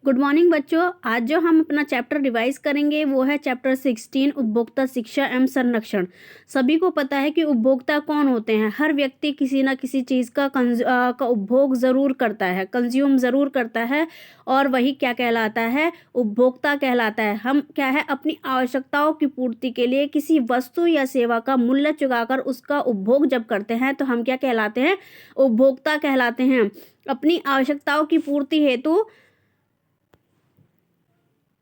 Good morning बच्चों। आज जो हम अपना चैप्टर रिवाइज करेंगे वो है चैप्टर 16 उपभोक्ता शिक्षा एवं संरक्षण। सभी को पता है कि उपभोक्ता कौन होते हैं। हर व्यक्ति किसी ना किसी चीज़ का उपभोग ज़रूर करता है, कंज्यूम ज़रूर करता है और वही क्या कहलाता है, उपभोक्ता कहलाता है। हम क्या है, अपनी आवश्यकताओं की पूर्ति के लिए किसी वस्तु या सेवा का मूल्य चुकाकर उसका उपभोग जब करते हैं तो हम क्या कहलाते हैं, उपभोक्ता कहलाते हैं। अपनी आवश्यकताओं की पूर्ति हेतु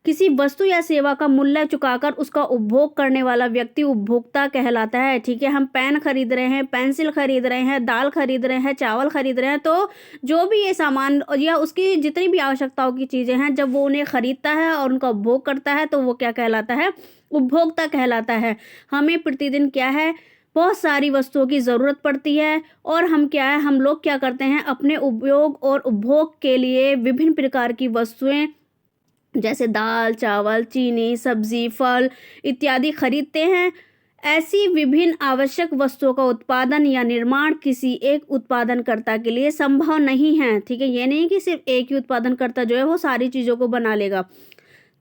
किसी वस्तु या सेवा का मूल्य चुकाकर उसका उपभोग करने वाला व्यक्ति उपभोक्ता कहलाता है। ठीक है, हम पेन खरीद रहे हैं, पेंसिल खरीद रहे हैं, दाल खरीद रहे हैं, चावल खरीद रहे हैं, तो जो भी ये सामान या उसकी जितनी भी आवश्यकताओं की चीज़ें हैं, जब वो उन्हें खरीदता है और उनका उपभोग करता है तो वो क्या कहलाता है, उपभोक्ता कहलाता है। हमें प्रतिदिन क्या है, बहुत सारी वस्तुओं की ज़रूरत पड़ती है और हम क्या है, हम लोग क्या करते हैं, अपने उपयोग और उपभोग के लिए विभिन्न प्रकार की वस्तुएं जैसे दाल, चावल, चीनी, सब्जी, फल इत्यादि खरीदते हैं। ऐसी विभिन्न आवश्यक वस्तुओं का उत्पादन या निर्माण किसी एक उत्पादनकर्ता के लिए संभव नहीं है। ठीक है, ये नहीं कि सिर्फ एक ही उत्पादनकर्ता जो है वो सारी चीज़ों को बना लेगा।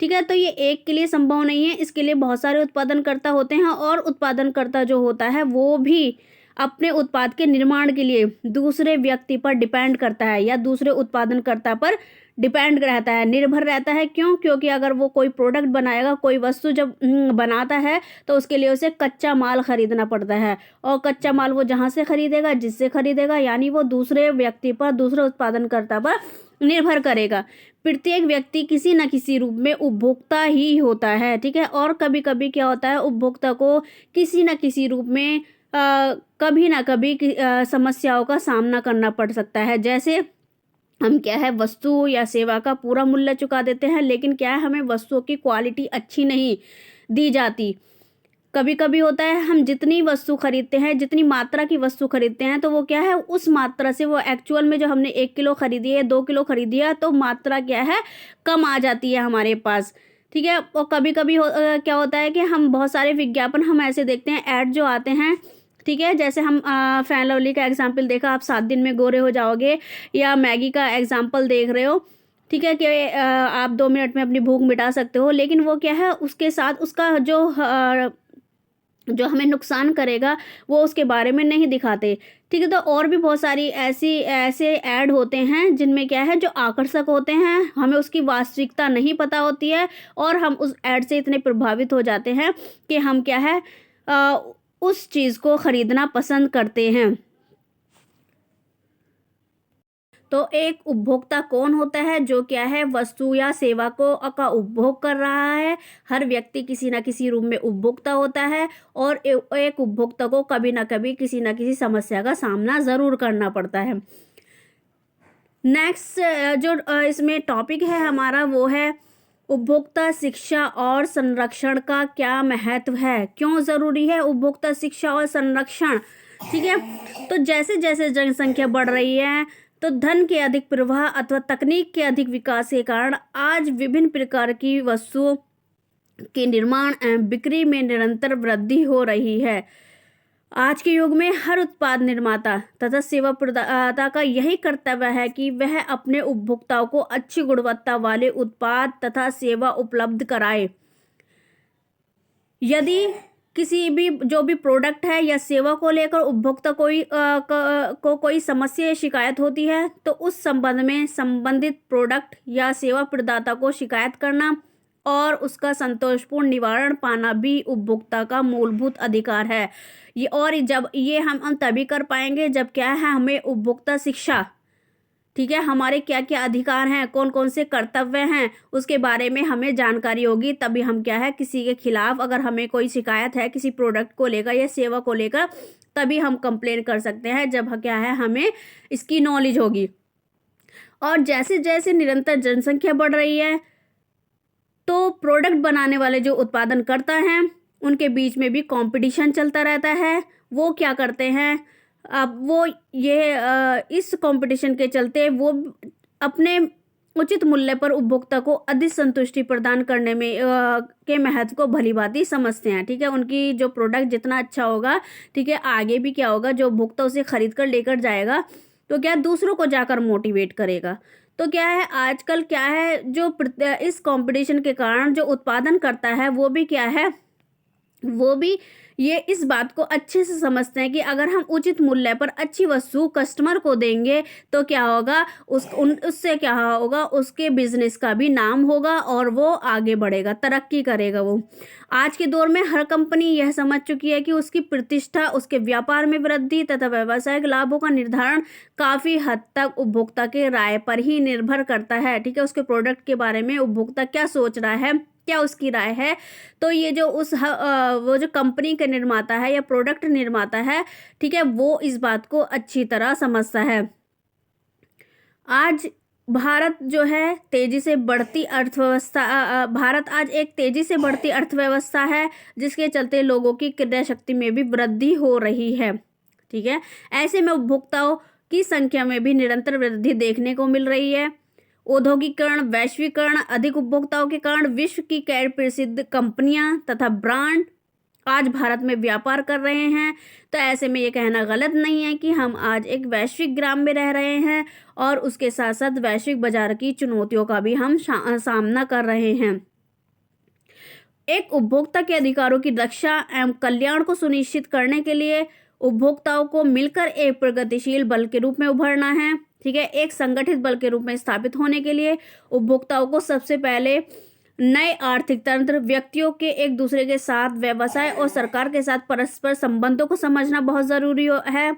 ठीक है, तो ये एक के लिए संभव नहीं है, इसके लिए बहुत सारे उत्पादनकर्ता होते हैं और उत्पादनकर्ता जो होता है वो भी अपने उत्पाद के निर्माण के लिए दूसरे व्यक्ति पर डिपेंड करता है या दूसरे उत्पादनकर्ता पर डिपेंड रहता है, निर्भर रहता है। क्यों? क्योंकि अगर वो कोई प्रोडक्ट बनाएगा, कोई वस्तु जब बनाता है तो उसके लिए उसे कच्चा माल खरीदना पड़ता है और कच्चा माल वो जहाँ से खरीदेगा, जिससे खरीदेगा, यानी वो दूसरे व्यक्ति पर, दूसरे उत्पादनकर्ता पर निर्भर करेगा। प्रत्येक व्यक्ति किसी न किसी रूप में उपभोक्ता ही होता है। ठीक है, और कभी कभी क्या होता है, उपभोक्ता को किसी न किसी रूप में कभी ना कभी समस्याओं का सामना करना पड़ सकता है। जैसे हम क्या है, वस्तु या सेवा का पूरा मूल्य चुका देते हैं, लेकिन क्या है, हमें वस्तुओं की क्वालिटी अच्छी नहीं दी जाती। कभी कभी होता है, हम जितनी वस्तु खरीदते हैं, जितनी मात्रा की वस्तु खरीदते हैं, तो वो क्या है, उस मात्रा से वो एक्चुअल में जो हमने 1 किलो खरीदी है, 2 किलो खरीदी है, तो मात्रा क्या है, कम आ जाती है हमारे पास। ठीक है, और कभी कभी क्या होता है कि हम बहुत सारे विज्ञापन हम ऐसे देखते हैं, ऐड जो आते हैं। ठीक है, जैसे हम फैन लवली का एग्जाम्पल देखा, आप 7 दिन में गोरे हो जाओगे, या मैगी का एग्जाम्पल देख रहे हो। ठीक है कि आप 2 मिनट में अपनी भूख मिटा सकते हो, लेकिन वो क्या है, उसके साथ उसका जो हमें नुकसान करेगा वो उसके बारे में नहीं दिखाते। ठीक है, तो और भी बहुत सारी ऐसे ऐड होते हैं जिनमें क्या है, जो आकर्षक होते हैं, हमें उसकी वास्तविकता नहीं पता होती है और हम उस ऐड से इतने प्रभावित हो जाते हैं कि हम क्या है, उस चीज़ को खरीदना पसंद करते हैं। तो एक उपभोक्ता कौन होता है, जो क्या है, वस्तु या सेवा का उपभोग कर रहा है। हर व्यक्ति किसी न किसी रूप में उपभोक्ता होता है और एक उपभोक्ता को कभी ना कभी किसी न किसी समस्या का सामना ज़रूर करना पड़ता है। नेक्स्ट जो इसमें टॉपिक है हमारा, वो है उपभोक्ता शिक्षा और संरक्षण का क्या महत्व है, क्यों ज़रूरी है उपभोक्ता शिक्षा और संरक्षण। ठीक है, तो जैसे जैसे जनसंख्या बढ़ रही है तो धन के अधिक प्रवाह अथवा तकनीक के अधिक विकास के कारण आज विभिन्न प्रकार की वस्तुओं के निर्माण एवं बिक्री में निरंतर वृद्धि हो रही है। आज के युग में हर उत्पाद निर्माता तथा सेवा प्रदाता का यही कर्तव्य है कि वह अपने उपभोक्ताओं को अच्छी गुणवत्ता वाले उत्पाद तथा सेवा उपलब्ध कराए। यदि किसी भी जो भी प्रोडक्ट है या सेवा को लेकर उपभोक्ता को कोई समस्या या शिकायत होती है तो उस संबंध में संबंधित प्रोडक्ट या सेवा प्रदाता को शिकायत करना और उसका संतोषपूर्ण निवारण पाना भी उपभोक्ता का मूलभूत अधिकार है। ये और जब ये हम तभी कर पाएंगे जब क्या है, हमें उपभोक्ता शिक्षा, ठीक है, हमारे क्या क्या अधिकार हैं, कौन कौन से कर्तव्य हैं, उसके बारे में हमें जानकारी होगी। तभी हम क्या है, किसी के खिलाफ अगर हमें कोई शिकायत है किसी प्रोडक्ट को लेकर या सेवा को लेकर, तभी हम कंप्लेन कर सकते हैं, जब क्या है, हमें इसकी नॉलेज होगी। और जैसे जैसे निरंतर जनसंख्या बढ़ रही है तो प्रोडक्ट बनाने वाले जो उत्पादन करता हैं उनके बीच में भी कंपटीशन चलता रहता है। वो क्या करते हैं, अब वो इस कंपटीशन के चलते वो अपने उचित मूल्य पर उपभोक्ता को अधिक संतुष्टि प्रदान करने में के महत्व को भली भांति समझते हैं। ठीक है, उनकी जो प्रोडक्ट जितना अच्छा होगा, ठीक है, आगे भी क्या होगा, जो उपभोक्ता उसे खरीद कर लेकर जाएगा तो क्या दूसरों को जाकर मोटिवेट करेगा। तो क्या है आजकल क्या है जो इस कंपटीशन के कारण जो उत्पादन करता है वो भी क्या है, वो भी ये इस बात को अच्छे से समझते हैं कि अगर हम उचित मूल्य पर अच्छी वस्तु कस्टमर को देंगे तो क्या होगा, उससे क्या होगा, उसके बिजनेस का भी नाम होगा और वो आगे बढ़ेगा, तरक्की करेगा वो। आज के दौर में हर कंपनी यह समझ चुकी है कि उसकी प्रतिष्ठा, उसके व्यापार में वृद्धि तथा व्यावसायिक लाभों का निर्धारण काफी हद तक उपभोक्ता के राय पर ही निर्भर करता है। ठीक है, उसके प्रोडक्ट के बारे में उपभोक्ता क्या सोच रहा है, क्या उसकी राय है। तो ये जो वो जो कंपनी का निर्माता है या प्रोडक्ट निर्माता है, ठीक है, वो इस बात को अच्छी तरह समझता है। आज भारत जो है तेजी से बढ़ती अर्थव्यवस्था, भारत आज एक तेजी से बढ़ती अर्थव्यवस्था है जिसके चलते लोगों की क्रय शक्ति में भी वृद्धि हो रही है। ठीक है, ऐसे में उपभोक्ताओं की संख्या में भी निरंतर वृद्धि देखने को मिल रही है। औद्योगिकरण, वैश्वीकरण, अधिक उपभोक्ताओं के कारण विश्व की कई प्रसिद्ध कंपनियां तथा ब्रांड आज भारत में व्यापार कर रहे हैं। तो ऐसे में ये कहना गलत नहीं है कि हम आज एक वैश्विक ग्राम में रह रहे हैं और उसके साथ साथ वैश्विक बाजार की चुनौतियों का भी हम सामना कर रहे हैं। एक उपभोक्ता के अधिकारों की रक्षा एवं कल्याण को सुनिश्चित करने के लिए उपभोक्ताओं को मिलकर एक प्रगतिशील बल के रूप में उभरना है। ठीक है, एक संगठित बल के रूप में स्थापित होने के लिए उपभोक्ताओं को सबसे पहले नए आर्थिक तंत्र, व्यक्तियों के एक दूसरे के साथ, व्यवसाय और सरकार के साथ परस्पर संबंधों को समझना बहुत जरूरी है।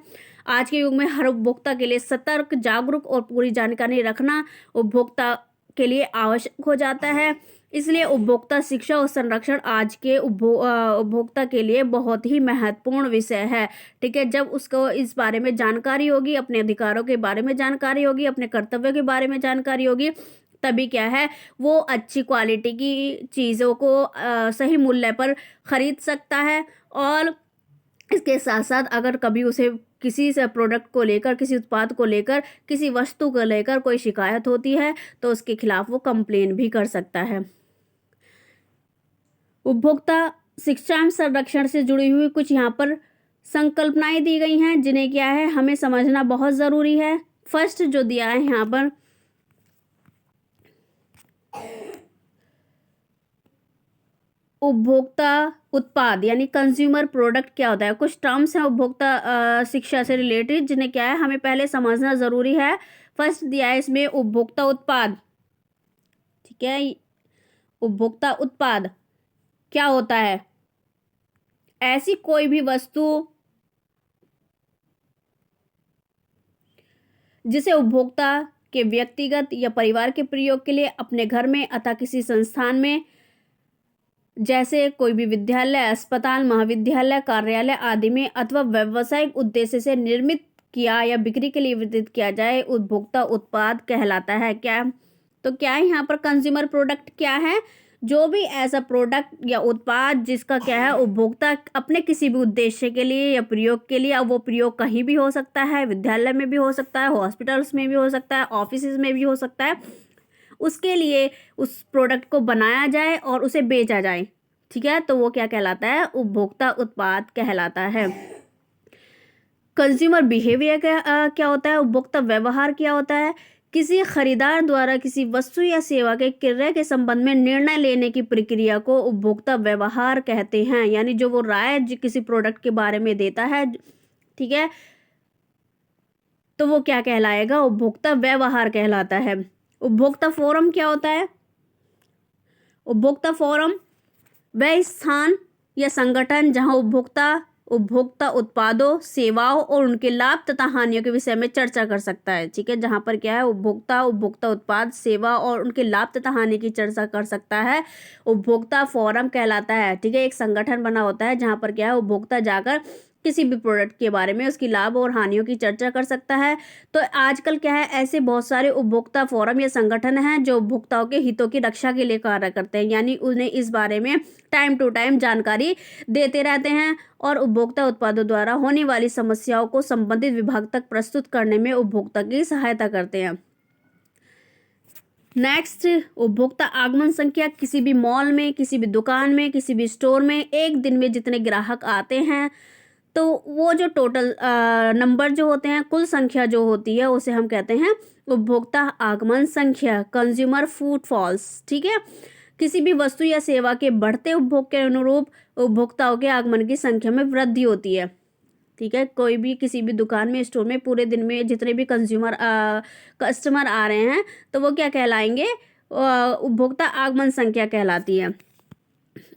आज के युग में हर उपभोक्ता के लिए सतर्क, जागरूक और पूरी जानकारी रखना उपभोक्ता के लिए आवश्यक हो जाता है। इसलिए उपभोक्ता शिक्षा और संरक्षण आज के उपभोक्ता के लिए बहुत ही महत्वपूर्ण विषय है। ठीक है, जब उसको इस बारे में जानकारी होगी, अपने अधिकारों के बारे में जानकारी होगी, अपने कर्तव्यों के बारे में जानकारी होगी, तभी क्या है वो अच्छी क्वालिटी की चीज़ों को सही मूल्य पर खरीद सकता है। और इसके साथ साथ अगर कभी उसे किसी से प्रोडक्ट को लेकर, किसी उत्पाद को लेकर, किसी वस्तु को लेकर कोई शिकायत होती है तो उसके खिलाफ वो कंप्लेन भी कर सकता है। उपभोक्ता शिक्षा एवं संरक्षण से जुड़ी हुई कुछ यहाँ पर संकल्पनाएं दी गई हैं जिन्हें क्या है हमें समझना बहुत ज़रूरी है। फर्स्ट जो दिया है यहाँ पर, उपभोक्ता उत्पाद यानी कंज्यूमर प्रोडक्ट क्या होता है। कुछ टर्म्स हैं उपभोक्ता शिक्षा से रिलेटेड जिन्हें क्या है हमें पहले समझना ज़रूरी है। फर्स्ट दिया है इसमें उपभोक्ता उत्पाद। ठीक है, उपभोक्ता उत्पाद क्या होता है, ऐसी कोई भी वस्तु जिसे उपभोक्ता के व्यक्तिगत या परिवार के प्रयोग के लिए अपने घर में अथवा किसी संस्थान में, जैसे कोई भी विद्यालय, अस्पताल, महाविद्यालय, कार्यालय आदि में अथवा व्यावसायिक उद्देश्य से निर्मित किया या बिक्री के लिए वितरित किया जाए, उपभोक्ता उत्पाद कहलाता है। क्या तो क्या है यहाँ पर कंज्यूमर प्रोडक्ट क्या है, जो भी ऐसा प्रोडक्ट या उत्पाद जिसका क्या है उपभोक्ता अपने किसी भी उद्देश्य के लिए या प्रयोग के लिए, अब वो प्रयोग कहीं भी हो सकता है, विद्यालय में भी हो सकता है, हॉस्पिटल्स में भी हो सकता है, ऑफिस में भी हो सकता है, उसके लिए उस प्रोडक्ट को बनाया जाए और उसे बेचा जाए। ठीक है, तो वो क्या कहलाता है, उपभोक्ता उत्पाद कहलाता है। कंज्यूमर बिहेवियर क्या होता है, उपभोक्ता व्यवहार क्या होता है, किसी खरीदार द्वारा किसी वस्तु या सेवा के क्रय के संबंध में निर्णय लेने की प्रक्रिया को उपभोक्ता व्यवहार कहते हैं। यानी जो वो राय किसी प्रोडक्ट के बारे में देता है, ठीक है, तो वो क्या कहलाएगा, उपभोक्ता व्यवहार कहलाता है। उपभोक्ता फोरम क्या होता है, उपभोक्ता फोरम वह स्थान या संगठन जहां उपभोक्ता उत्पादों, सेवाओं और उनके लाभ तथा हानियों के विषय में चर्चा कर सकता है। ठीक है, जहां पर क्या है उपभोक्ता उत्पाद, सेवा और उनके लाभ तथा हानि की चर्चा कर सकता है, उपभोक्ता फोरम कहलाता है। ठीक है, एक संगठन बना होता है जहां पर क्या है उपभोक्ता जाकर किसी भी प्रोडक्ट के बारे में उसकी लाभ और हानियों की चर्चा कर सकता है। तो आजकल क्या है ऐसे बहुत सारे उपभोक्ता फोरम या संगठन हैं जो उपभोक्ताओं के हितों की रक्षा के लिए कार्य करते हैं, यानी उन्हें इस बारे में टाइम टू टाइम जानकारी देते रहते हैं और उपभोक्ता उत्पादों द्वारा होने वाली समस्याओं को संबंधित विभाग तक प्रस्तुत करने में उपभोक्ता की सहायता करते हैं। नेक्स्ट, उपभोक्ता आगमन संख्या, किसी भी मॉल में, किसी भी दुकान में, किसी भी स्टोर में एक दिन में जितने ग्राहक आते हैं तो वो जो टोटल नंबर जो होते हैं, कुल संख्या जो होती है उसे हम कहते हैं उपभोक्ता आगमन संख्या, कंज्यूमर फुटफॉल्स, ठीक है। किसी भी वस्तु या सेवा के बढ़ते उपभोग के अनुरूप उपभोक्ताओं के आगमन की संख्या में वृद्धि होती है, ठीक है। कोई भी किसी भी दुकान में, स्टोर में पूरे दिन में जितने भी कस्टमर आ रहे हैं तो वो क्या कहलाएंगे, उपभोक्ता आगमन संख्या कहलाती है।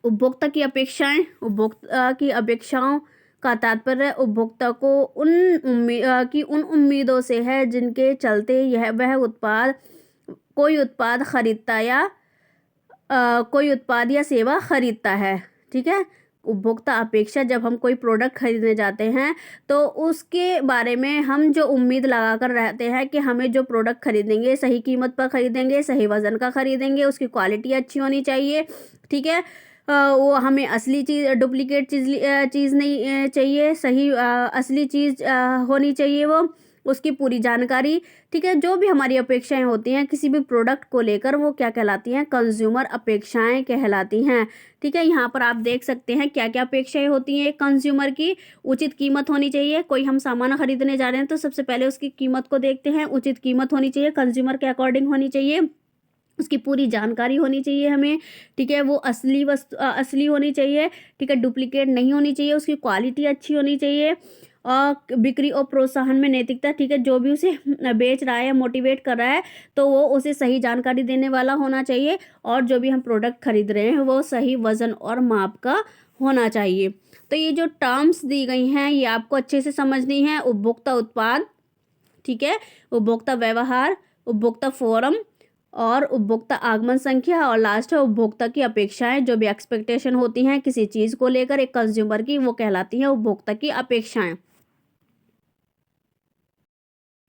उपभोक्ता की अपेक्षाएं, उपभोक्ता की अपेक्षाओं का तात्पर्य उपभोक्ता को उन उम्मीदों से है जिनके चलते वह कोई उत्पाद खरीदता या कोई उत्पाद या सेवा खरीदता है, ठीक है। उपभोक्ता अपेक्षा, जब हम कोई प्रोडक्ट खरीदने जाते हैं तो उसके बारे में हम जो उम्मीद लगा कर रहते हैं कि हमें जो प्रोडक्ट खरीदेंगे सही कीमत पर खरीदेंगे, सही वज़न का खरीदेंगे, उसकी क्वालिटी अच्छी होनी चाहिए, ठीक है। वो हमें असली चीज़, डुप्लीकेट चीज़ नहीं चाहिए, सही असली चीज़ होनी चाहिए, वो उसकी पूरी जानकारी, ठीक है। जो भी हमारी अपेक्षाएं होती हैं किसी भी प्रोडक्ट को लेकर, वो क्या कहलाती हैं, कंज्यूमर अपेक्षाएं कहलाती हैं, ठीक है। यहाँ पर आप देख सकते हैं क्या क्या अपेक्षाएं होती हैं एक कंज्यूमर की। उचित कीमत होनी चाहिए, कोई हम सामान खरीदने जा रहे हैं तो सबसे पहले उसकी कीमत को देखते हैं। उचित कीमत होनी चाहिए, कंज्यूमर के अकॉर्डिंग होनी चाहिए, उसकी पूरी जानकारी होनी चाहिए हमें, ठीक है। वो असली होनी चाहिए, ठीक है, डुप्लीकेट नहीं होनी चाहिए, उसकी क्वालिटी अच्छी होनी चाहिए। और बिक्री और प्रोत्साहन में नैतिकता, ठीक है, जो भी उसे बेच रहा है या मोटिवेट कर रहा है तो वो उसे सही जानकारी देने वाला होना चाहिए। और जो भी हम प्रोडक्ट खरीद रहे हैं वो सही वज़न और माप का होना चाहिए। तो ये जो टर्म्स दी गई हैं ये आपको अच्छे से समझनी है। उपभोक्ता उत्पाद, ठीक है, उपभोक्ता व्यवहार, उपभोक्ता फोरम और उपभोक्ता आगमन संख्या, और लास्ट है उपभोक्ता की अपेक्षाएं। जो भी एक्सपेक्टेशन होती हैं किसी चीज़ को लेकर एक कंज्यूमर की, वो कहलाती हैं उपभोक्ता की अपेक्षाएं।